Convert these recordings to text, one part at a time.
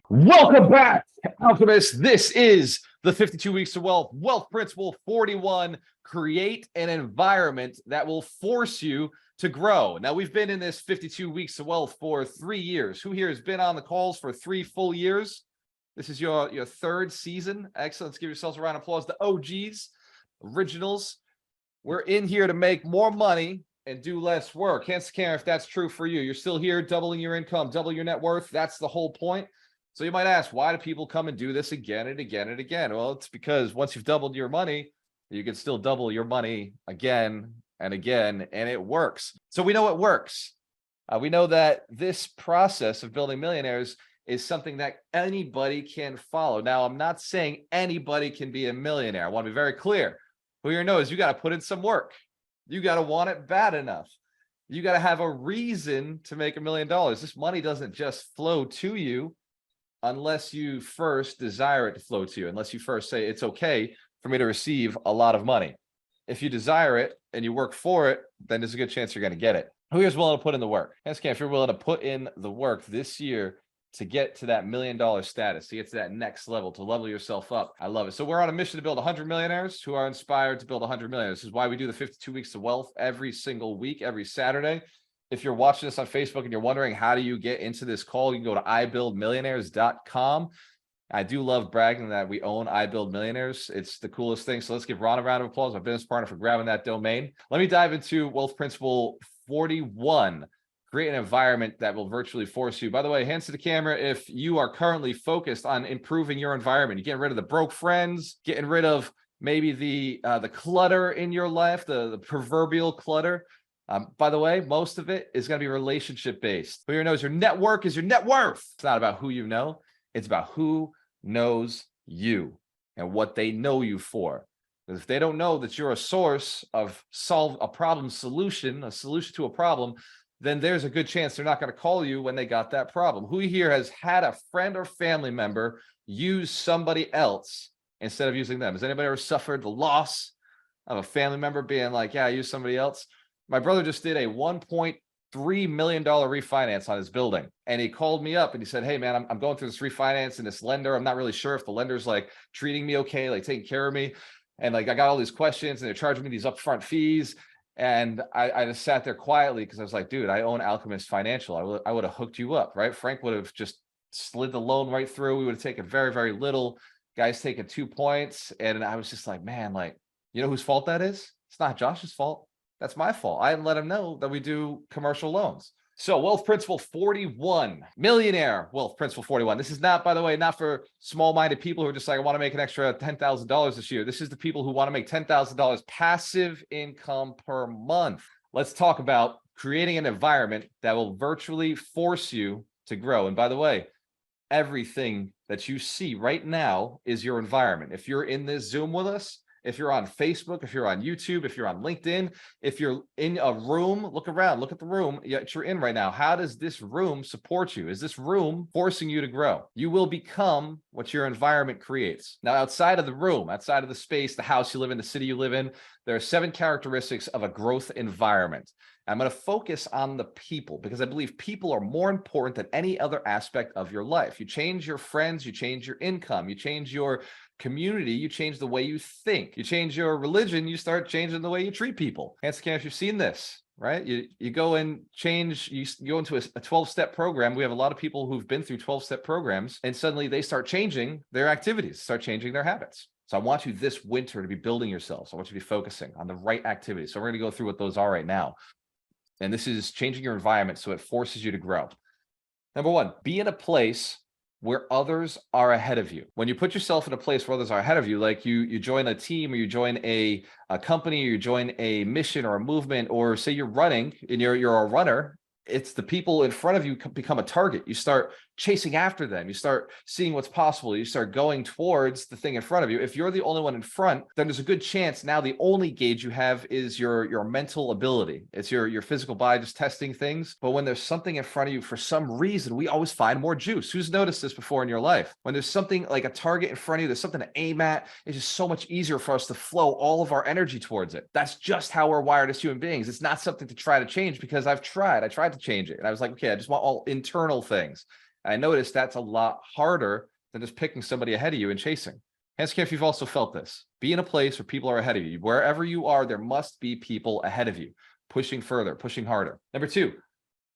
Welcome back, Alchemist. This is the 52 Weeks to Wealth, Wealth Principle 41. Create an environment that will force you to grow. Now, we've been in this 52 Weeks to Wealth for 3 years. Who here has been on the calls for 3 full years? This is your third season. Excellent. Let's give yourselves a round of applause. The OGs, originals. We're in here to make more money and do less work. Hence, care if that's true for you. You're still here, doubling your income, double your net worth. That's the whole point. So you might ask, why do people come and do this again and again and again? Well, it's because once you've doubled your money, you can still double your money again and again, and it works. So we know it works. We know that this process of building millionaires is something that anybody can follow. Now, I'm not saying anybody can be a millionaire. I want to be very clear. Who here knows you got to put in some work. You got to want it bad enough. You got to have a reason to make $1 million. This money doesn't just flow to you unless you first desire it to flow to you, unless you first say, it's okay for me to receive a lot of money. If you desire it and you work for it, then there's a good chance you're going to get it. Who here's willing to put in the work? Ask if you're willing to put in the work this year to get to that $1 million status, to get to that next level, to level yourself up. I love it. So we're on a mission to build 100 millionaires who are inspired to build 100 millionaires. This is why we do the 52 Weeks to Wealth every single week, every Saturday. If you're watching this on Facebook and you're wondering, how do you get into this call? You can go to ibuildmillionaires.com. I do love bragging that we own iBuildMillionaires. It's the coolest thing. So let's give Ron a round of applause, my business partner, for grabbing that domain. Let me dive into Wealth Principle 41. Create an environment that will virtually force you. By the way, hands to the camera if you are currently focused on improving your environment. You're getting rid of the broke friends, getting rid of maybe the clutter in your life, the proverbial clutter. By the way, most of it is going to be relationship based. Who here knows your network is your net worth? It's not about who you know. It's about who knows you and what they know you for. Because if they don't know that you're a source of solve a problem solution, a solution to a problem, then there's a good chance they're not going to call you when they got that problem. Who here has had a friend or family member use somebody else instead of using them? Has anybody ever suffered the loss of a family member being like, yeah, I use somebody else? My brother just did a $1.3 million refinance on his building. And he called me up and he said, hey man, I'm going through this refinance and this lender. I'm not really sure if the lender's like treating me okay, like taking care of me. And like, I got all these questions and they're charging me these upfront fees. And I just sat there quietly because I was like, dude, I own Alchemist Financial. I would have hooked you up, right? Frank would have just slid the loan right through. We would have taken very, very little. Guys taking 2 points. And I was just like, man, like, you know whose fault that is? It's not Josh's fault. That's my fault. I didn't let him know that we do commercial loans. So Wealth Principle 41, Millionaire Wealth Principle 41. This is not, by the way, not for small-minded people who are just like, I want to make an extra $10,000 this year. This is the people who want to make $10,000 passive income per month. Let's talk about creating an environment that will virtually force you to grow. And by the way, everything that you see right now is your environment. If you're in this Zoom with us, if you're on Facebook, if you're on YouTube, if you're on LinkedIn, if you're in a room, look around, look at the room that you're in right now. How does this room support you? Is this room forcing you to grow? You will become what your environment creates. Now, outside of the room, outside of the space, the house you live in, the city you live in, there are 7 characteristics of a growth environment. I'm going to focus on the people because I believe people are more important than any other aspect of your life. You change your friends, you change your income, you change your community, you change the way you think, you change your religion, you start changing the way you treat people. Hands can if you've seen this, right? You go and change, you go into a 12-step program. We have a lot of people who've been through 12-step programs and suddenly they start changing their activities, start changing their habits. So I want you this winter to be building yourselves. I want you to be focusing on the right activities. So we're going to go through what those are right now. And this is changing your environment so it forces you to grow. Number 1, be in a place where others are ahead of you. When you put yourself in a place where others are ahead of you, like you join a team or you join a company or you join a mission or a movement, or say you're running and you're a runner, it's the people in front of you become a target. You start chasing after them. You start seeing what's possible. You start going towards the thing in front of you. If you're the only one in front, then there's a good chance now the only gauge you have is your mental ability. It's your physical body just testing things. But when there's something in front of you, for some reason, we always find more juice. Who's noticed this before in your life? When there's something like a target in front of you, there's something to aim at, it's just so much easier for us to flow all of our energy towards it. That's just how we're wired as human beings. It's not something to try to change, because I tried to change it. And I was like, okay, I just want all internal things. And I noticed that's a lot harder than just picking somebody ahead of you and chasing. Hands if you've also felt this. Be in a place where people are ahead of you. Wherever you are, there must be people ahead of you, pushing further, pushing harder. Number two,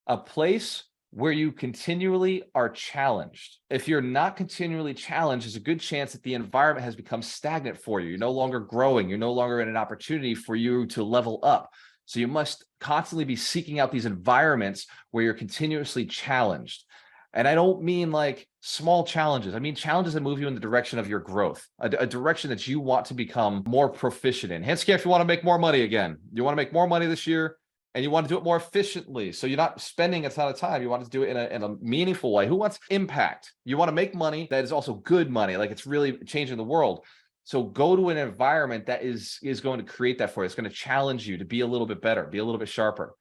a place where you continually are challenged. If you're not continually challenged, there's a good chance that the environment has become stagnant for you. You're no longer growing. You're no longer in an opportunity for you to level up. So you must constantly be seeking out these environments where you're continuously challenged. And I don't mean like small challenges. I mean challenges that move you in the direction of your growth, a direction that you want to become more proficient in. Hence, if you want to make more money again, you want to make more money this year, and you want to do it more efficiently. So you're not spending a ton of time. You want to do it in a meaningful way. Who wants impact? You want to make money that is also good money, like it's really changing the world. So go to an environment that is going to create that for you. It's going to challenge you to be a little bit better, be a little bit sharper.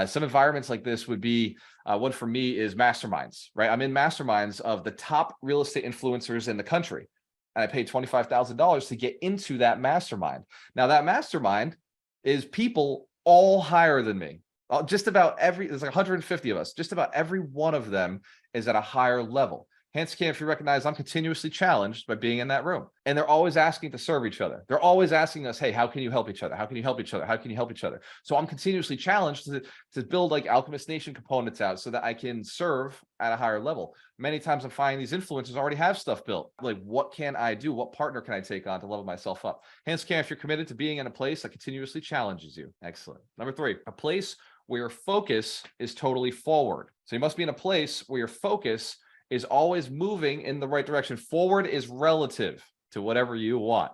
Some environments like this would be, one for me is masterminds, right? I'm in masterminds of the top real estate influencers in the country. And I paid $25,000 to get into that mastermind. Now that mastermind is people all higher than me. Just about there's like 150 of us. Just about every one of them is at a higher level. Hence, if you recognize, I'm continuously challenged by being in that room. And they're always asking to serve each other. They're always asking us, hey, how can you help each other? How can you help each other? How can you help each other? So I'm continuously challenged to build like Alchemist Nation components out so that I can serve at a higher level. Many times I'm finding these influencers already have stuff built. Like, what can I do? What partner can I take on to level myself up? Hence, if you're committed to being in a place that continuously challenges you. Excellent. Number three, a place where your focus is totally forward. So you must be in a place where your focus is always moving in the right direction. Forward is relative to whatever you want.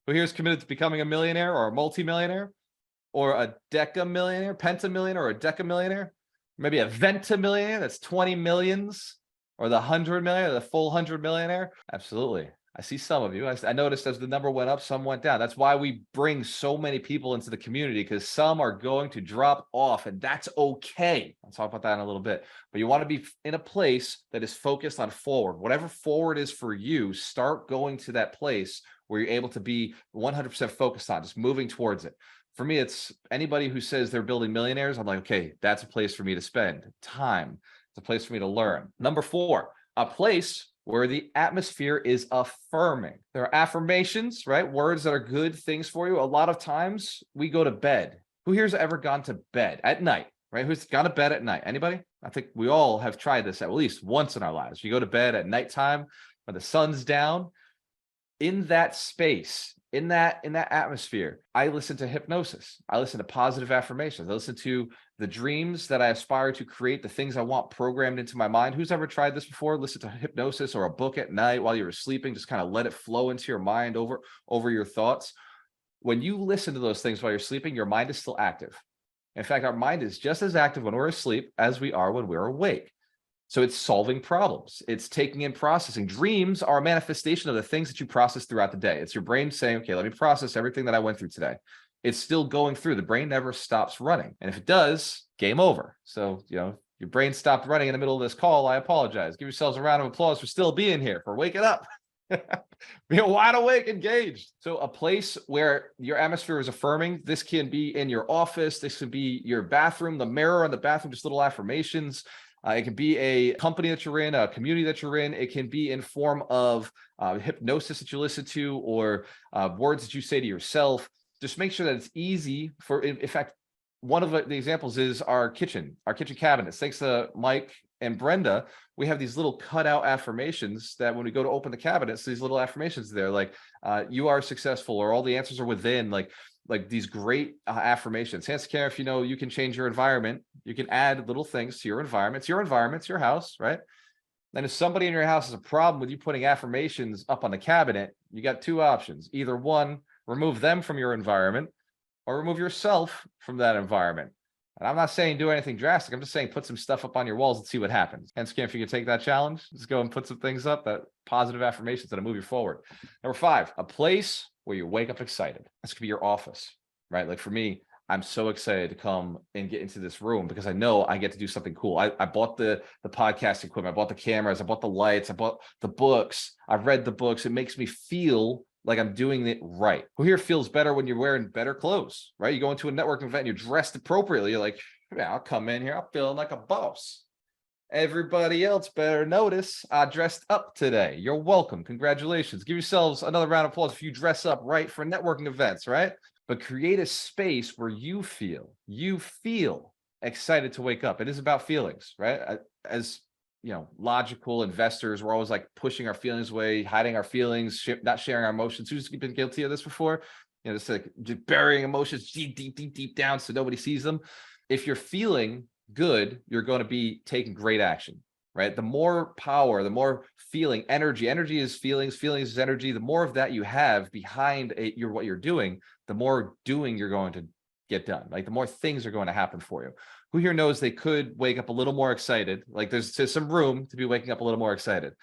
Who here is committed to becoming a millionaire or a multi-millionaire or a decamillionaire, pentamillionaire or a decamillionaire? Maybe a ventamillionaire, that's 20 millions, or the 100 million, or the full 100 millionaire? Absolutely. I see some of you. I noticed as the number went up, some went down. That's why we bring so many people into the community, because some are going to drop off, and that's okay. I'll talk about that in a little bit. But you want to be in a place that is focused on forward. Whatever forward is for you, start going to that place where you're able to be 100% focused on, just moving towards it. For me, it's anybody who says they're building millionaires. I'm like, okay, that's a place for me to spend time. It's a place for me to learn. Number four, a place where the atmosphere is affirming. There are affirmations, right? Words that are good things for you. A lot of times we go to bed. Who here's ever gone to bed at night, right? Who's gone to bed at night? Anybody? I think we all have tried this at least once in our lives. You go to bed at nighttime when the sun's down. In that space, in that atmosphere, I listen to hypnosis. I listen to positive affirmations. I listen to the dreams that I aspire to create, the things I want programmed into my mind. Who's ever tried this before? Listen to hypnosis or a book at night while you were sleeping, just kind of let it flow into your mind over your thoughts. When you listen to those things while you're sleeping, your mind is still active. In fact, our mind is just as active when we're asleep as we are when we're awake. So it's solving problems. It's taking in processing. Dreams are a manifestation of the things that you process throughout the day. It's your brain saying, okay, let me process everything that I went through today. It's still going through. The brain never stops running. And if it does, game over. So, your brain stopped running in the middle of this call. I apologize. Give yourselves a round of applause for still being here, for waking up. Being wide awake, engaged. So a place where your atmosphere is affirming. This can be in your office. This can be your bathroom, the mirror in the bathroom, just little affirmations. It can be a company that you're in, a community that you're in. It can be in form of hypnosis that you listen to, or words that you say to yourself. Just make sure that it's easy for, in fact, one of the examples is our kitchen cabinets. Thanks to Mike and Brenda, we have these little cutout affirmations that when we go to open the cabinets, these little affirmations there, like you are successful, or all the answers are within, like these great affirmations. Hands care, if you can change your environment, you can add little things to your environment. It's your house, right? Then if somebody in your house has a problem with you putting affirmations up on the cabinet, you got two options. Either one, remove them from your environment, or remove yourself from that environment. And I'm not saying do anything drastic. I'm just saying put some stuff up on your walls and see what happens. Hence, if you could take that challenge, just go and put some things up, that positive affirmations that'll move you forward. Number 5, a place where you wake up excited. This could be your office, right? Like for me, I'm so excited to come and get into this room because I know I get to do something cool. I bought the podcast equipment. I bought the cameras. I bought the lights. I bought the books. I've read the books. It makes me feel like I'm doing it right. Who here feels better when you're wearing better clothes, right? You go into a networking event and you're dressed appropriately. You're like, yeah, I'll come in here. I'm feeling like a boss. Everybody else better notice I dressed up today. You're welcome. Congratulations. Give yourselves another round of applause if you dress up right for networking events, right? But create a space where you feel excited to wake up. It is about feelings, right? As you know, logical investors, we're always like pushing our feelings away, hiding our feelings, not sharing our emotions. Who's been guilty of this before? You know, just burying emotions deep down so nobody sees them. If you're feeling good, you're going to be taking great action, right? The more power, the more feeling, energy is feelings is energy. The more of that you have behind what you're doing, the more doing you're going to get done. Like the more things are going to happen for you. Who here knows they could wake up a little more excited? Like there's some room to be waking up a little more excited.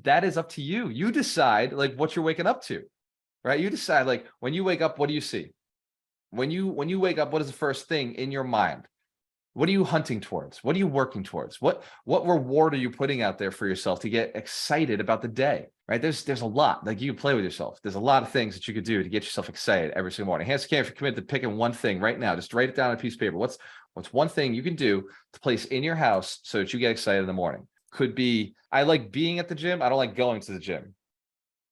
That is up to you. You decide like what you're waking up to, right? You decide like when you wake up, what do you see? When you wake up, what is the first thing in your mind? What are you hunting towards? What are you working towards? What reward are you putting out there for yourself to get excited about the day, right? There's a lot, like you can play with yourself. There's a lot of things that you could do to get yourself excited every single morning. Hands if you're committed to picking one thing right now, just write it down on a piece of paper. What's one thing you can do to place in your house so that you get excited in the morning? Could be, I like being at the gym. I don't like going to the gym,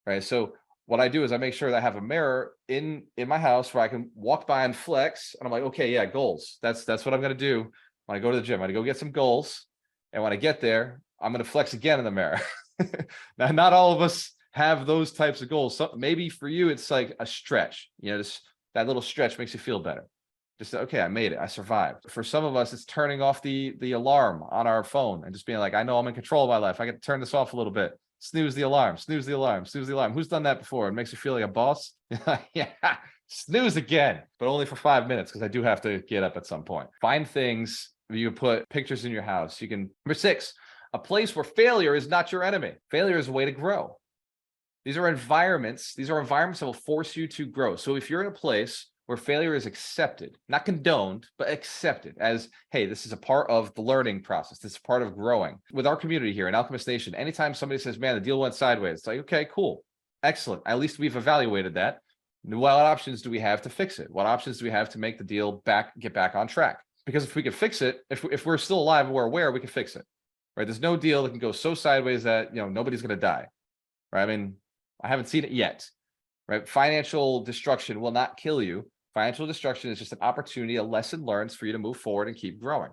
right? So what I do is I make sure that I have a mirror in my house where I can walk by and flex. And I'm like, okay, yeah, goals. That's what I'm going to do when I go to the gym. I'm going to go get some goals. And when I get there, I'm going to flex again in the mirror. Now, not all of us have those types of goals. So maybe for you, it's like a stretch, you know, just that little stretch makes you feel better. Just, okay, I made it. I survived. For some of us, it's turning off the alarm on our phone and just being like, I know I'm in control of my life. I get to turn this off a little bit. Snooze the alarm, snooze the alarm, snooze the alarm. Who's done that before? It makes you feel like a boss. Yeah, snooze again, but only for 5 minutes because I do have to get up at some point. Find things you put pictures in your house. You can. Number 6, a place where failure is not your enemy. Failure is a way to grow. These are environments. These are environments that will force you to grow. So if you're in a place where failure is accepted, not condoned, but accepted as, hey, this is a part of the learning process. This is part of growing. With our community here in Alchemist Nation, anytime somebody says, man, the deal went sideways, it's like, okay, cool. Excellent. At least we've evaluated that. What options do we have to fix it? What options do we have to make the deal get back on track? Because if we could fix it, if we're still alive and we're aware, we can fix it, right? There's no deal that can go so sideways that, you know, nobody's going to die, right? I mean, I haven't seen it yet, right? Financial destruction will not kill you. Financial destruction is just an opportunity, a lesson learned for you to move forward and keep growing.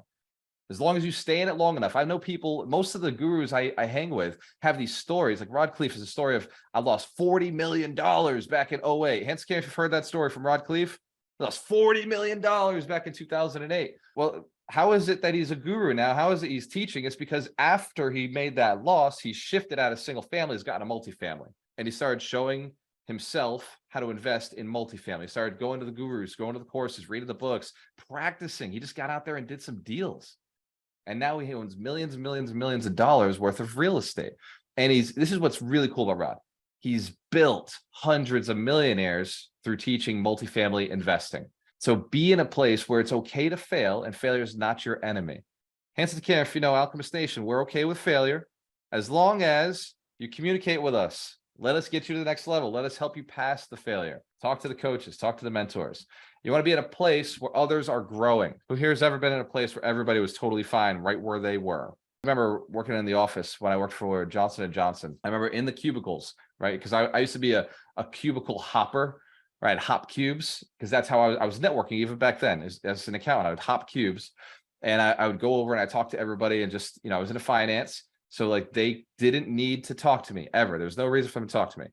As long as you stay in it long enough. I know people, most of the gurus I hang with have these stories. Like Rod Khleif is a story of, I lost $40 million back in 08. Hands if you've heard that story from Rod Khleif. He lost $40 million back in 2008. Well, how is it that he's a guru now? How is it he's teaching? It's because after he made that loss, he shifted out of single family, he's gotten a multifamily. And he started showing himself how to invest in multifamily. He started going to the gurus, going to the courses, reading the books, practicing. He just got out there and did some deals. And now he owns millions and millions and millions of dollars worth of real estate. And this is what's really cool about Rod. He's built hundreds of millionaires through teaching multifamily investing. So be in a place where it's okay to fail and failure is not your enemy. Hands to the camera, if you know Alchemist Nation, we're okay with failure as long as you communicate with us. Let us get you to the next level. Let us help you pass the failure. Talk to the coaches, talk to the mentors. You want to be in a place where others are growing. Who here has ever been in a place where everybody was totally fine right where they were? I remember working in the office when I worked for Johnson & Johnson. I remember in the cubicles, right? Because I used to be a cubicle hopper, right? Hop cubes, because that's how I was networking even back then. As an accountant, I would hop cubes and I would go over and I talk to everybody and just, you know, I was in finance. So like they didn't need to talk to me ever. There was no reason for them to talk to me.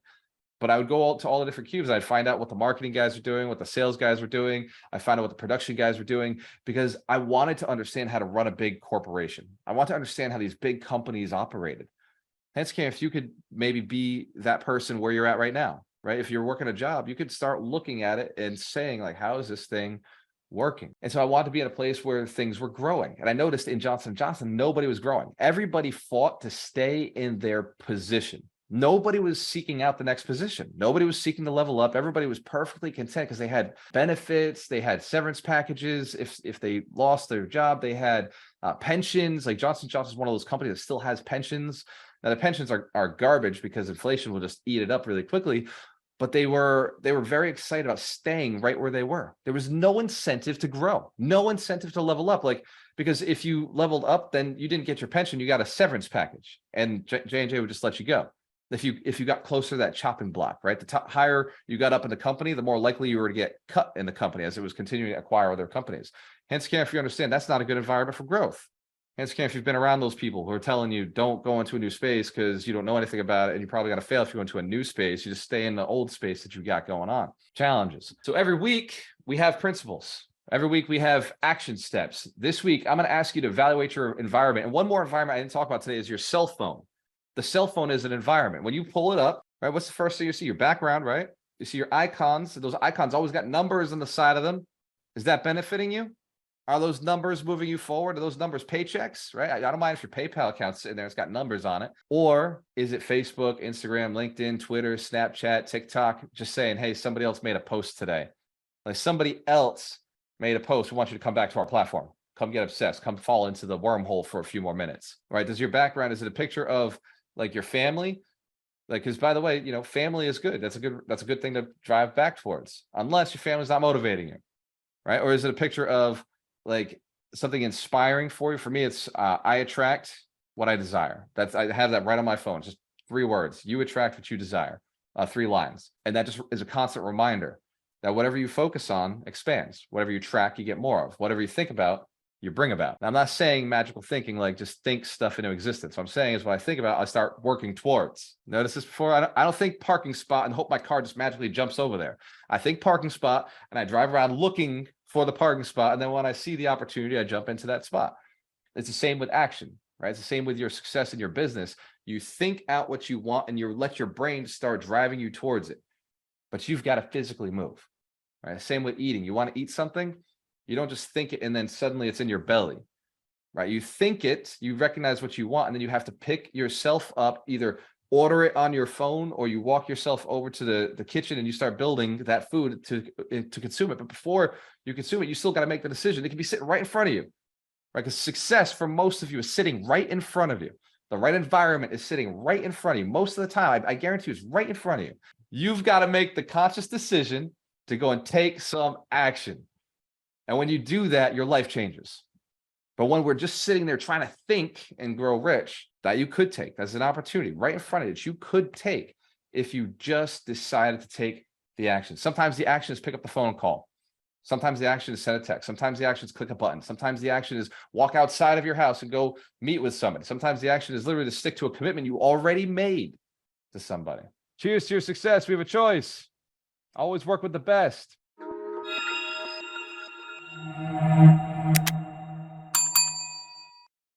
But I would go to all the different cubes. I'd find out what the marketing guys were doing, what the sales guys were doing. I found out what the production guys were doing because I wanted to understand how to run a big corporation. I want to understand how these big companies operated. Hence, Cam, if you could maybe be that person where you're at right now, right? If you're working a job, you could start looking at it and saying like, how is this thing working. And so I wanted to be in a place where things were growing. And I noticed in Johnson & Johnson, nobody was growing. Everybody fought to stay in their position. Nobody was seeking out the next position. Nobody was seeking to level up. Everybody was perfectly content because they had benefits. They had severance packages. If they lost their job, they had pensions. Like Johnson & Johnson is one of those companies that still has pensions. Now the pensions are garbage because inflation will just eat it up really quickly. But they were very excited about staying right where they were. There was no incentive to grow, no incentive to level up. Like, because if you leveled up, then you didn't get your pension, you got a severance package, and J&J would just let you go. If you got closer to that chopping block, right? The higher you got up in the company, the more likely you were to get cut in the company as it was continuing to acquire other companies. Hence, if you understand, that's not a good environment for growth. Hence, if you've been around those people who are telling you don't go into a new space because you don't know anything about it, and you're probably going to fail if you go into a new space, you just stay in the old space that you got going on. Challenges. So every week we have principles. Every week we have action steps. This week, I'm going to ask you to evaluate your environment. And one more environment I didn't talk about today is your cell phone. The cell phone is an environment. When you pull it up, right, what's the first thing you see? Your background, right? You see your icons. Those icons always got numbers on the side of them. Is that benefiting you? Are those numbers moving you forward? Are those numbers paychecks, right? I don't mind if your PayPal account's in there, it's got numbers on it. Or is it Facebook, Instagram, LinkedIn, Twitter, Snapchat, TikTok, just saying, hey, somebody else made a post today. Like somebody else made a post. We want you to come back to our platform. Come get obsessed. Come fall into the wormhole for a few more minutes, right? Does your background, is it a picture of like your family? Like, because by the way, family is good. That's a good thing to drive back towards, unless your family's not motivating you, right? Or is it a picture of like something inspiring for you? For me, it's I attract what I desire. I have that right on my phone. Just 3 words. You attract what you desire. 3 lines. And that just is a constant reminder that whatever you focus on expands. Whatever you track, you get more of. Whatever you think about, you bring about. Now, I'm not saying magical thinking, like just think stuff into existence. What I'm saying is what I think about, I start working towards. Notice this before? I don't think parking spot and hope my car just magically jumps over there. I think parking spot and I drive around looking for the parking spot. And then when I see the opportunity, I jump into that spot. It's the same with action, right? It's the same with your success in your business. You think out what you want and you let your brain start driving you towards it. But you've got to physically move, right? Same with eating. You want to eat something, you don't just think it and then suddenly it's in your belly, right? You think it, you recognize what you want, and then you have to pick yourself up, either order it on your phone or you walk yourself over to the kitchen and you start building that food to consume it. But before you consume it, you still got to make the decision. It can be sitting right in front of you, right? Because success for most of you is sitting right in front of you. The right environment is sitting right in front of you. Most of the time, I guarantee you, it's right in front of you. You've got to make the conscious decision to go and take some action. And when you do that, your life changes. But when we're just sitting there trying to think and grow rich, that you could take, that's an opportunity right in front of you that you could take if you just decided to take the action. Sometimes the action is pick up the phone call. Sometimes the action is send a text. Sometimes the action is click a button. Sometimes the action is walk outside of your house and go meet with somebody. Sometimes the action is literally to stick to a commitment you already made to somebody. Cheers to your success. We have a choice. Always work with the best.